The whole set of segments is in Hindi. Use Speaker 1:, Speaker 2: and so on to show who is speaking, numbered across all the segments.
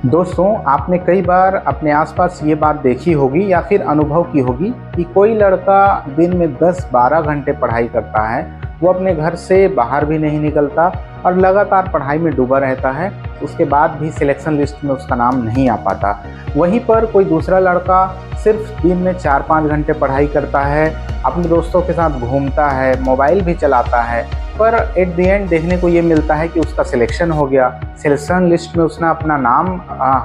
Speaker 1: दोस्तों, आपने कई बार अपने आसपास ये बात देखी होगी या फिर अनुभव की होगी कि कोई लड़का दिन में 10-12 घंटे पढ़ाई करता है। वो अपने घर से बाहर भी नहीं निकलता और लगातार पढ़ाई में डूबा रहता है। उसके बाद भी सिलेक्शन लिस्ट में उसका नाम नहीं आ पाता। वहीं पर कोई दूसरा लड़का सिर्फ दिन में 4-5 घंटे पढ़ाई करता है, अपने दोस्तों के साथ घूमता है, मोबाइल भी चलाता है, पर एट द एंड देखने को ये मिलता है कि उसका सिलेक्शन हो गया, सिलेक्शन लिस्ट में उसने अपना नाम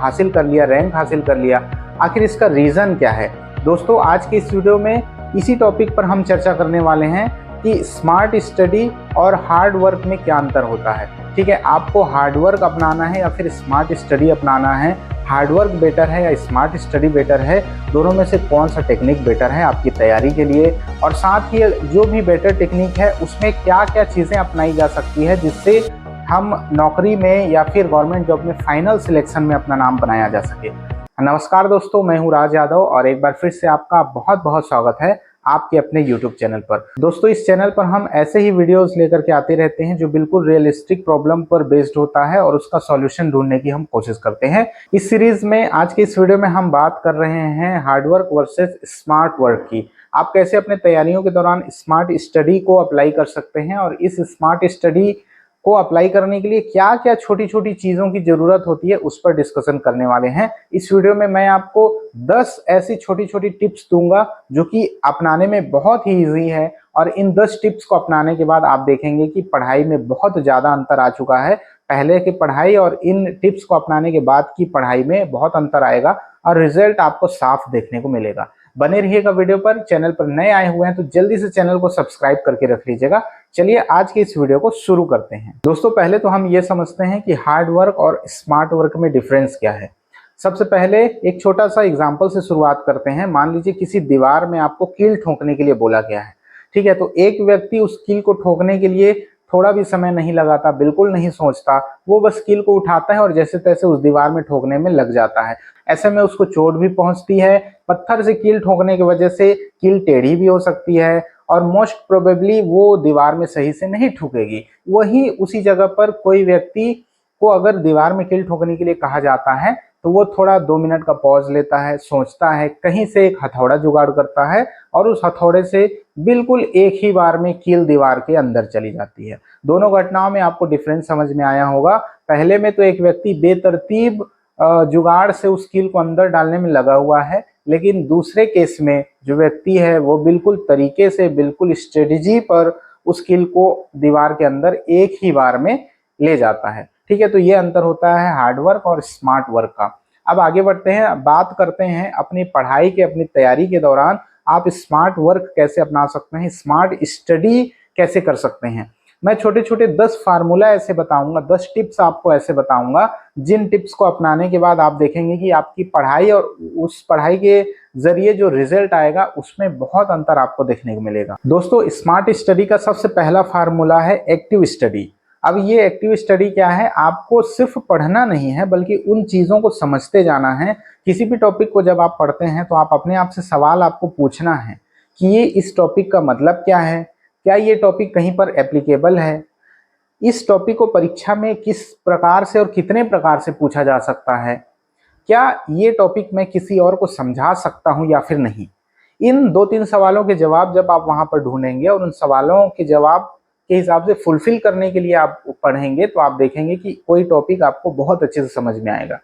Speaker 1: हासिल कर लिया, रैंक हासिल कर लिया। आखिर इसका रीज़न क्या है? दोस्तों, आज के इस वीडियो में इसी टॉपिक पर हम चर्चा करने वाले हैं कि स्मार्ट स्टडी और हार्ड वर्क में क्या अंतर होता है। ठीक है, आपको हार्ड वर्क अपनाना है या फिर स्मार्ट स्टडी अपनाना है? हार्ड वर्क बेटर है या स्मार्ट स्टडी बेटर है? दोनों में से कौन सा टेक्निक बेटर है आपकी तैयारी के लिए? और साथ ही जो भी बेटर टेक्निक है उसमें क्या क्या चीज़ें अपनाई जा सकती है जिससे हम नौकरी में या फिर गवर्नमेंट जॉब में फाइनल सिलेक्शन में अपना नाम बनाया जा सके। नमस्कार दोस्तों, मैं हूं राज यादव और एक बार फिर से आपका बहुत बहुत स्वागत है आपके अपने YouTube चैनल पर। दोस्तों, इस चैनल पर हम ऐसे ही वीडियोस लेकर के आते रहते हैं जो बिल्कुल रियलिस्टिक प्रॉब्लम पर बेस्ड होता है और उसका सॉल्यूशन ढूंढने की हम कोशिश करते हैं। इस सीरीज में आज के इस वीडियो में हम बात कर रहे हैं hard work versus smart work की। आप कैसे अपने तैयारियों के दौरान स्मार्ट स्टडी को अप्लाई कर सकते हैं और इस स्मार्ट स्टडी को अप्लाई करने के लिए क्या क्या छोटी छोटी चीज़ों की ज़रूरत होती है उस पर डिस्कशन करने वाले हैं। इस वीडियो में मैं आपको 10 ऐसी छोटी छोटी टिप्स दूंगा जो कि अपनाने में बहुत ही ईजी है और इन 10 टिप्स को अपनाने के बाद आप देखेंगे कि पढ़ाई में बहुत ज़्यादा अंतर आ चुका है। पहले की पढ़ाई और इन टिप्स को अपनाने के बाद की पढ़ाई में बहुत अंतर आएगा और रिजल्ट आपको साफ देखने को मिलेगा। बने रहिएगा वीडियो पर। चैनल पर नए आए हुए हैं तो जल्दी से चैनल को सब्सक्राइब करके रख लीजिएगा। चलिए आज के इस वीडियो को शुरू करते हैं। दोस्तों, पहले तो हम ये समझते हैं कि हार्ड वर्क और स्मार्ट वर्क में डिफरेंस क्या है। सबसे पहले एक छोटा सा एग्जांपल से शुरुआत करते हैं। मान लीजिए किसी दीवार में आपको कील ठोकने के लिए बोला गया है। ठीक है, तो एक व्यक्ति उस कील को ठोकने के लिए थोड़ा भी समय नहीं लगाता, बिल्कुल नहीं सोचता, वो बस कील को उठाता है और जैसे तैसे उस दीवार में ठोकने में लग जाता है। ऐसे में उसको चोट भी पहुंचती है। पत्थर से कील ठोकने की वजह से कील टेढ़ी भी हो सकती है और मोस्ट प्रोबेबली वो दीवार में सही से नहीं ठुकेगी। वहीं उसी जगह पर कोई व्यक्ति को अगर दीवार में कील ठोकने के लिए कहा जाता है तो वो थोड़ा 2 मिनट का पॉज लेता है, सोचता है, कहीं से एक हथौड़ा जुगाड़ करता है और उस हथौड़े से बिल्कुल एक ही बार में कील दीवार के अंदर चली जाती है। दोनों घटनाओं में आपको डिफरेंस समझ में आया होगा। पहले में तो एक व्यक्ति बेतरतीब जुगाड़ से उस कील को अंदर डालने में लगा हुआ है, लेकिन दूसरे केस में जो व्यक्ति है वो बिल्कुल तरीके से, बिल्कुल स्ट्रेटेजी पर उस कील को दीवार के अंदर एक ही बार में ले जाता है। ठीक है, तो ये अंतर होता है हार्ड वर्क और स्मार्ट वर्क का। अब आगे बढ़ते हैं, बात करते हैं अपनी पढ़ाई के, अपनी तैयारी के दौरान आप स्मार्ट वर्क कैसे अपना सकते हैं, स्मार्ट स्टडी कैसे कर सकते हैं। मैं छोटे छोटे 10 फार्मूला ऐसे बताऊंगा, 10 टिप्स आपको ऐसे बताऊंगा जिन टिप्स को अपनाने के बाद आप देखेंगे कि आपकी पढ़ाई और उस पढ़ाई के जरिए जो रिजल्ट आएगा उसमें बहुत अंतर आपको देखने को मिलेगा। दोस्तों, स्मार्ट स्टडी का सबसे पहला फार्मूला है एक्टिव स्टडी। अब ये एक्टिव स्टडी क्या है? आपको सिर्फ पढ़ना नहीं है बल्कि उन चीज़ों को समझते जाना है। किसी भी टॉपिक को जब आप पढ़ते हैं तो आप अपने आप से सवाल आपको पूछना है कि ये इस टॉपिक का मतलब क्या है, क्या ये टॉपिक कहीं पर एप्लीकेबल है, इस टॉपिक को परीक्षा में किस प्रकार से और कितने प्रकार से पूछा जा सकता है, क्या ये टॉपिक मैं किसी और को समझा सकता हूँ या फिर नहीं। इन 2-3 सवालों के जवाब जब आप वहां पर ढूंढेंगे और उन सवालों के जवाब के हिसाब से फुलफिल करने के लिए आप पढ़ेंगे तो आप देखेंगे कि कोई टॉपिक आपको बहुत अच्छे से समझ में आएगा।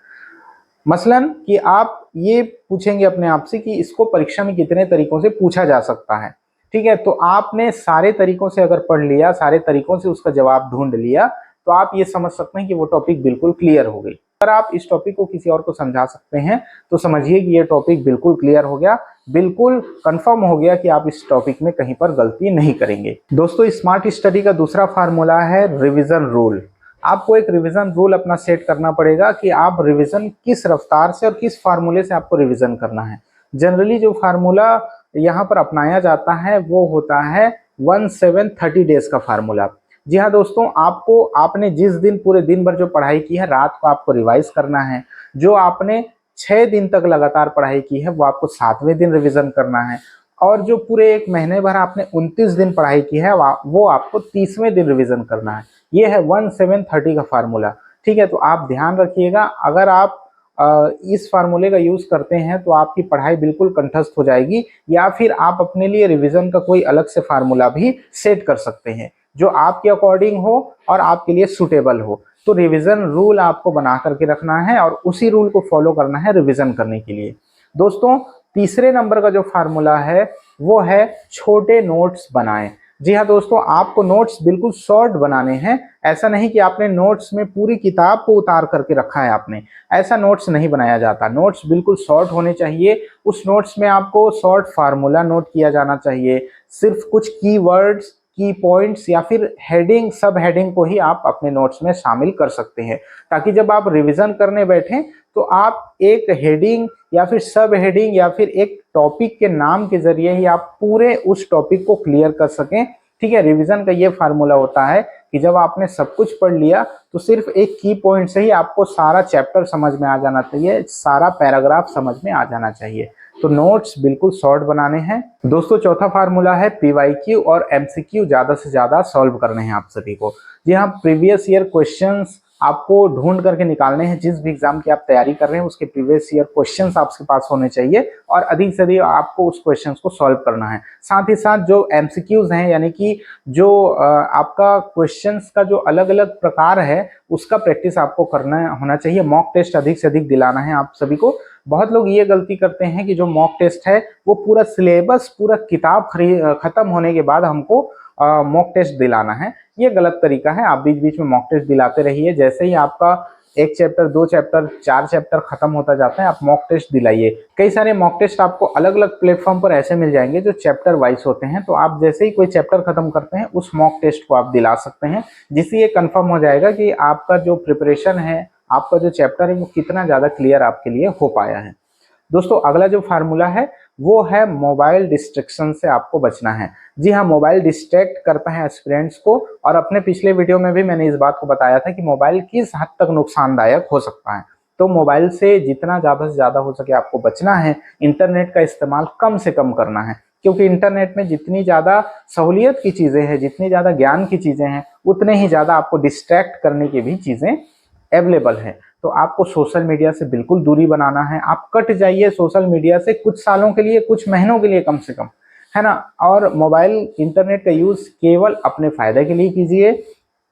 Speaker 1: मसलन कि आप ये पूछेंगे अपने आप से कि इसको परीक्षा में कितने तरीकों से पूछा जा सकता है। ठीक है, तो आपने सारे तरीकों से अगर पढ़ लिया, सारे तरीकों से उसका जवाब ढूंढ लिया तो आप ये समझ सकते हैं कि वो टॉपिक बिल्कुल क्लियर हो गई। अगर आप इस टॉपिक को किसी और को समझा सकते हैं तो समझिए कि ये टॉपिक बिल्कुल क्लियर हो गया, बिल्कुल कंफर्म हो गया कि आप इस टॉपिक में कहीं पर गलती नहीं करेंगे। दोस्तों, स्मार्ट स्टडी का दूसरा फार्मूला है रिवीजन रूल। आपको एक रिवीजन रूल अपना सेट करना पड़ेगा कि आप रिवीजन किस रफ्तार से और किस फार्मूले से आपको रिवीजन करना है। जनरली जो फार्मूला यहाँ पर अपनाया जाता है वो होता है 1-7-30 डेज का फार्मूला। जी हाँ दोस्तों, आपने जिस दिन पूरे दिन भर जो पढ़ाई की है, रात को आपको रिवाइज करना है। जो आपने 6 दिन तक लगातार पढ़ाई की है वो आपको 7वें दिन रिवीजन करना है और जो पूरे एक महीने भर आपने 29 दिन पढ़ाई की है वो आपको 30वें दिन रिवीजन करना है। ये है 1-7-30 का फार्मूला। ठीक है, तो आप ध्यान रखिएगा, अगर आप इस फार्मूले का यूज करते हैं तो आपकी पढ़ाई बिल्कुल कंठस्थ हो जाएगी, या फिर आप अपने लिए रिवीजन का कोई अलग से फार्मूला भी सेट कर सकते हैं जो आपके अकॉर्डिंग हो और आपके लिए सुटेबल हो। तो रिवीजन रूल आपको बना करके रखना है और उसी रूल को फॉलो करना है रिवीजन करने के लिए। दोस्तों, तीसरे नंबर का जो फार्मूला है वो है छोटे नोट्स बनाएं। जी हाँ दोस्तों, आपको नोट्स बिल्कुल शॉर्ट बनाने हैं। ऐसा नहीं कि आपने नोट्स में पूरी किताब को उतार करके रखा है आपने, ऐसा नोट्स नहीं बनाया जाता। नोट्स बिल्कुल शॉर्ट होने चाहिए। उस नोट्स में आपको शॉर्ट फार्मूला नोट किया जाना चाहिए। सिर्फ कुछ कीवर्ड्स, की पॉइंट्स या फिर हेडिंग, सब हेडिंग को ही आप अपने नोट्स में शामिल कर सकते हैं, ताकि जब आप रिवीजन करने बैठें तो आप एक हेडिंग या फिर सब हेडिंग या फिर एक टॉपिक के नाम के जरिए ही आप पूरे उस टॉपिक को क्लियर कर सकें। ठीक है, रिवीजन का ये फार्मूला होता है कि जब आपने सब कुछ पढ़ लिया तो सिर्फ एक की पॉइंट से ही आपको सारा चैप्टर समझ में आ जाना चाहिए, सारा पैराग्राफ समझ में आ जाना चाहिए। तो नोट्स बिल्कुल शॉर्ट बनाने हैं। दोस्तों, चौथा फार्मूला है पीवाईक्यू और एमसीक्यू ज्यादा से ज्यादा सॉल्व करने हैं आप सभी को। जी हाँ, प्रीवियस ईयर क्वेश्चंस आपको ढूंढ करके निकालने हैं। जिस भी एग्जाम की आप तैयारी कर रहे हैं उसके प्रीवियस ईयर क्वेश्चंस आपके पास होने चाहिए और अधिक से अधिक आपको उस क्वेश्चंस को सॉल्व करना है। साथ ही साथ जो एमसीक्यूज हैं, यानी कि जो आपका क्वेश्चंस का जो अलग अलग प्रकार है उसका प्रैक्टिस आपको करना होना चाहिए। मॉक टेस्ट अधिक से अधिक दिलाना है आप सभी को। बहुत लोग ये गलती करते हैं कि जो मॉक टेस्ट है वो पूरा सिलेबस, पूरा किताब खत्म होने के बाद हमको मॉक टेस्ट दिलाना है। ये गलत तरीका है। आप बीच बीच में मॉक टेस्ट दिलाते रहिए। जैसे ही आपका एक चैप्टर, दो चैप्टर, चार चैप्टर खत्म होता जाता है, आप मॉक टेस्ट दिलाइए। कई सारे मॉक टेस्ट आपको अलग अलग प्लेटफॉर्म पर ऐसे मिल जाएंगे जो चैप्टर वाइज होते हैं। तो आप जैसे ही कोई चैप्टर खत्म करते हैं उस मॉक टेस्ट को आप दिला सकते हैं, जिससे ये कंफर्म हो जाएगा कि आपका जो प्रिपरेशन है, आपका जो चैप्टर है वो कितना ज़्यादा क्लियर आपके लिए हो पाया है। दोस्तों, अगला जो फार्मूला है वो है मोबाइल डिस्ट्रैक्शन से आपको बचना है। जी हाँ, मोबाइल डिस्ट्रैक्ट करता है एस्पिरेंट्स को, और अपने पिछले वीडियो में भी मैंने इस बात को बताया था कि मोबाइल किस हद तक नुकसानदायक हो सकता है। तो मोबाइल से जितना ज़्यादा से ज़्यादा हो सके आपको बचना है। इंटरनेट का इस्तेमाल कम से कम करना है, क्योंकि इंटरनेट में जितनी ज़्यादा सहूलियत की चीज़ें हैं, जितनी ज़्यादा ज्ञान की चीज़ें हैं, उतने ही ज़्यादा आपको डिस्ट्रैक्ट करने की भी चीज़ें अवेलेबल है। तो आपको सोशल मीडिया से बिल्कुल दूरी बनाना है। आप कट जाइए सोशल मीडिया से कुछ सालों के लिए, कुछ महीनों के लिए कम से कम, है ना। और मोबाइल, इंटरनेट का यूज केवल अपने फायदे के लिए कीजिए।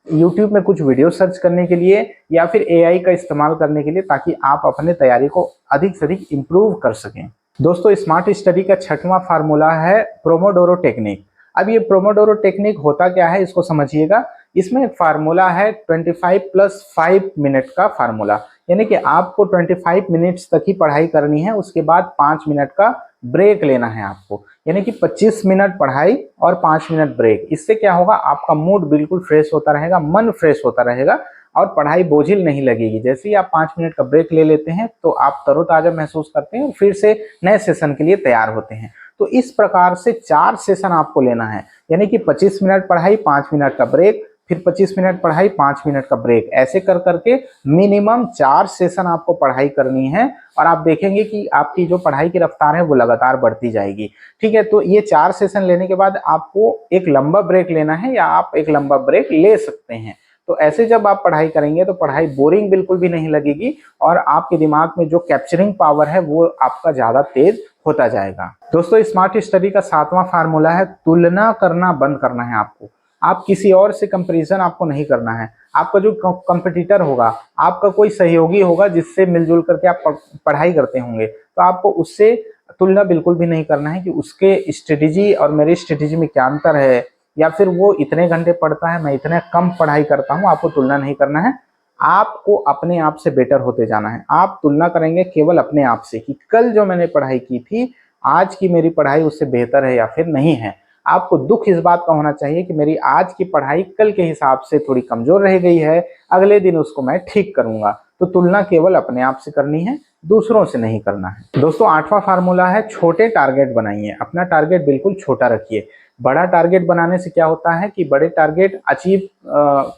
Speaker 1: यूट्यूब में कुछ वीडियो सर्च करने के लिए या फिर एआई का इस्तेमाल करने के लिए, ताकि आप अपने तैयारी को अधिक से अधिक इम्प्रूव कर सकें। दोस्तों, स्मार्ट स्टडी का छठवां फार्मूला है प्रोमोडोरो टेक्निक। अब ये प्रोमोडोरो टेक्निक होता क्या है इसको समझिएगा। इसमें एक फार्मूला है 25+5 मिनट का फार्मूला, यानी कि आपको 25 मिनट्स तक ही पढ़ाई करनी है, उसके बाद 5 मिनट का ब्रेक लेना है आपको। यानी कि 25 मिनट पढ़ाई और 5 मिनट ब्रेक। इससे क्या होगा, आपका मूड बिल्कुल फ्रेश होता रहेगा, मन फ्रेश होता रहेगा और पढ़ाई बोझिल नहीं लगेगी। जैसे ही आप 5 मिनट का ब्रेक ले लेते हैं तो आप तरोताजा महसूस करते हैं और फिर से नए सेशन के लिए तैयार होते हैं। तो इस प्रकार से 4 सेशन आपको लेना है, यानी कि 25 मिनट पढ़ाई, 5 मिनट का ब्रेक, फिर 25 मिनट पढ़ाई, 5 मिनट का ब्रेक। ऐसे कर करके मिनिमम 4 सेशन आपको पढ़ाई करनी है और आप देखेंगे कि आपकी जो पढ़ाई की रफ्तार है वो लगातार बढ़ती जाएगी। ठीक है, तो ये 4 सेशन लेने के बाद आपको एक लंबा ब्रेक लेना है, या आप एक लंबा ब्रेक ले सकते हैं। तो ऐसे जब आप पढ़ाई करेंगे तो पढ़ाई बोरिंग बिल्कुल भी नहीं लगेगी और आपके दिमाग में जो कैप्चरिंग पावर है वो आपका ज्यादा तेज होता जाएगा। दोस्तों, स्मार्ट स्टडी का 7वां फार्मूला है तुलना करना बंद करना है आपको। आप किसी और से कंपैरिजन आपको नहीं करना है। आपका जो कंपटीटर होगा, आपका कोई सहयोगी होगा जिससे मिलजुल करके आप पढ़ाई करते होंगे, तो आपको उससे तुलना बिल्कुल भी नहीं करना है कि उसके स्ट्रेटेजी और मेरी स्ट्रेटेजी में क्या अंतर है, या फिर वो इतने घंटे पढ़ता है, मैं इतने कम पढ़ाई करता हूँ। आपको तुलना नहीं करना है। आपको अपने आप से बेटर होते जाना है। आप तुलना करेंगे केवल अपने आप से कि कल जो मैंने पढ़ाई की थी, आज की मेरी पढ़ाई उससे बेहतर है या फिर नहीं है। आपको दुख इस बात का होना चाहिए कि मेरी आज की पढ़ाई कल के हिसाब से थोड़ी कमजोर रह गई है, अगले दिन उसको मैं ठीक करूंगा। तो तुलना केवल अपने आप से करनी है, दूसरों से नहीं करना है। दोस्तों, 8वां फार्मूला है छोटे टारगेट बनाइए। अपना टारगेट बिल्कुल छोटा रखिए। बड़ा टारगेट बनाने से क्या होता है कि बड़े टारगेट अचीव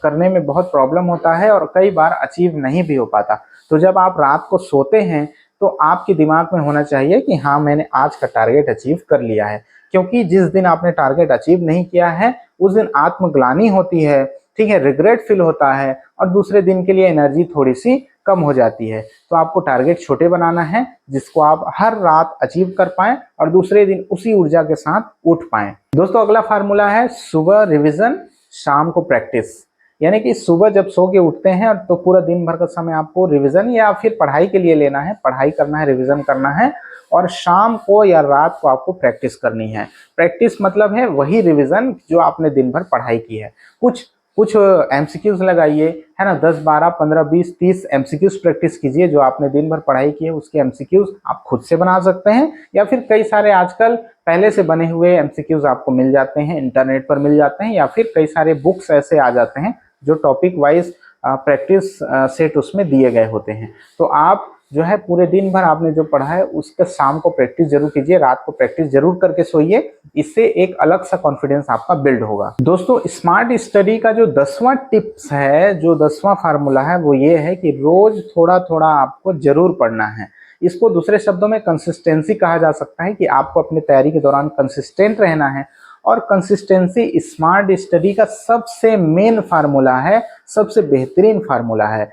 Speaker 1: करने में बहुत प्रॉब्लम होता है और कई बार अचीव नहीं भी हो पाता। तो जब आप रात को सोते हैं तो आपके दिमाग में होना चाहिए कि हाँ, मैंने आज का टारगेट अचीव कर लिया है। क्योंकि जिस दिन आपने टारगेट अचीव नहीं किया है उस दिन आत्मग्लानि होती है, ठीक है, रिग्रेट फील होता है और दूसरे दिन के लिए एनर्जी थोड़ी सी कम हो जाती है। तो आपको टारगेट छोटे बनाना है जिसको आप हर रात अचीव कर पाएं और दूसरे दिन उसी ऊर्जा के साथ उठ पाएं। दोस्तों अगला फार्मूला है सुबह रिवीजन, शाम को प्रैक्टिस। यानी कि सुबह जब सो के उठते हैं तो पूरा दिन भर का समय आपको रिवीजन या फिर पढ़ाई के लिए लेना है, पढ़ाई करना है, रिवीजन करना है, और शाम को या रात को आपको प्रैक्टिस करनी है। प्रैक्टिस मतलब है वही रिवीजन जो आपने दिन भर पढ़ाई की है। कुछ कुछ एमसीक्यूज लगाइए, है ना, 10, 12, 15, 20, 30 एमसीक्यूज प्रैक्टिस कीजिए। जो आपने दिन भर पढ़ाई की है उसके एमसीक्यूज आप खुद से बना सकते हैं, या फिर कई सारे आजकल पहले से बने हुए एमसीक्यूज आपको मिल जाते हैं, इंटरनेट पर मिल जाते हैं, या फिर कई सारे बुक्स ऐसे आ जाते हैं जो टॉपिक वाइज प्रैक्टिस सेट उसमें दिए गए होते हैं। तो आप जो है पूरे दिन भर आपने जो पढ़ा है उसका शाम को प्रैक्टिस जरूर कीजिए, रात को प्रैक्टिस जरूर करके सोइए। इससे एक अलग सा कॉन्फिडेंस आपका बिल्ड होगा। दोस्तों स्मार्ट स्टडी का जो 10वां टिप्स है, जो 10वां फार्मूला है, वो ये है कि रोज थोड़ा थोड़ा आपको जरूर पढ़ना है। इसको दूसरे शब्दों में कंसिस्टेंसी कहा जा सकता है कि आपको अपनी तैयारी के दौरान कंसिस्टेंट रहना है। और कंसिस्टेंसी स्मार्ट स्टडी का सबसे मेन फार्मूला है, सबसे बेहतरीन फार्मूला है।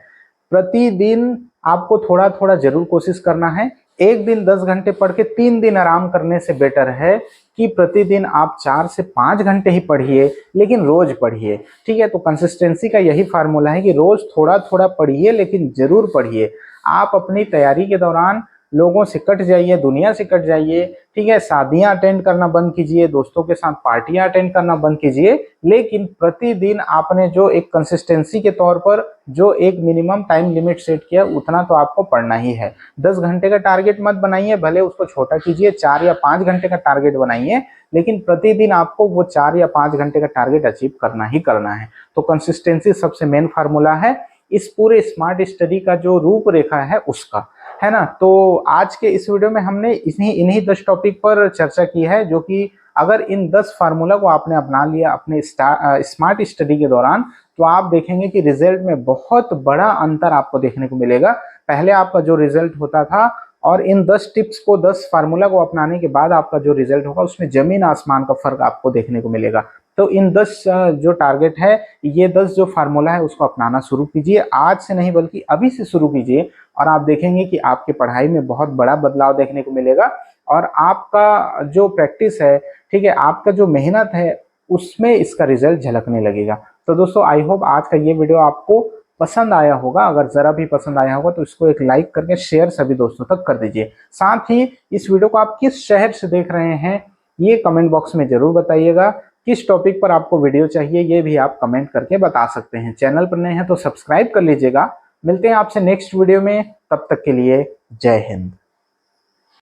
Speaker 1: प्रतिदिन आपको थोड़ा थोड़ा जरूर कोशिश करना है। एक दिन 10 घंटे पढ़ के 3 दिन आराम करने से बेटर है कि प्रतिदिन आप 4 से 5 घंटे ही पढ़िए, लेकिन रोज पढ़िए। ठीक है, तो कंसिस्टेंसी का यही फार्मूला है कि रोज थोड़ा थोड़ा पढ़िए, लेकिन जरूर पढ़िए। आप अपनी तैयारी के दौरान लोगों से कट जाइए, दुनिया से कट जाइए, ठीक है, शादियां अटेंड करना बंद कीजिए, दोस्तों के साथ पार्टियां अटेंड करना बंद कीजिए, लेकिन प्रतिदिन आपने जो एक कंसिस्टेंसी के तौर पर जो एक मिनिमम टाइम लिमिट सेट किया उतना तो आपको पढ़ना ही है। 10 घंटे का टारगेट मत बनाइए, भले उसको छोटा कीजिए, 4 या 5 घंटे का टारगेट बनाइए, लेकिन प्रतिदिन आपको वो 4 या 5 घंटे का टारगेट अचीव करना ही करना है। तो कंसिस्टेंसी सबसे मेन फार्मूला है इस पूरे स्मार्ट स्टडी का जो रूपरेखा है उसका, है ना। तो आज के इस वीडियो में हमने इन्हीं 10 टॉपिक पर चर्चा की है, जो कि अगर इन 10 फार्मूला को आपने अपना लिया अपने स्मार्ट स्टडी के दौरान, तो आप देखेंगे कि रिजल्ट में बहुत बड़ा अंतर आपको देखने को मिलेगा। पहले आपका जो रिजल्ट होता था और इन 10 टिप्स को, 10 फार्मूला को अपनाने के बाद आपका जो रिजल्ट होगा उसमें जमीन आसमान का फर्क आपको देखने को मिलेगा। तो इन 10 जो टारगेट है, ये 10 जो फार्मूला है उसको अपनाना शुरू कीजिए। आज से नहीं बल्कि अभी से शुरू कीजिए, और आप देखेंगे कि आपकी पढ़ाई में बहुत बड़ा बदलाव देखने को मिलेगा, और आपका जो प्रैक्टिस है, ठीक है, आपका जो मेहनत है, उसमें इसका रिजल्ट झलकने लगेगा। तो दोस्तों आई होप आज का ये वीडियो आपको पसंद आया होगा। अगर जरा भी पसंद आया होगा तो इसको एक लाइक करके शेयर सभी दोस्तों तक कर दीजिए। साथ ही इस वीडियो को आप किस शहर से देख रहे हैं ये कमेंट बॉक्स में जरूर बताइएगा। किस टॉपिक पर आपको वीडियो चाहिए ये भी आप कमेंट करके बता सकते हैं। चैनल पर नए हैं तो सब्सक्राइब कर लीजिएगा। मिलते हैं आपसे नेक्स्ट वीडियो में, तब तक के लिए जय हिंद।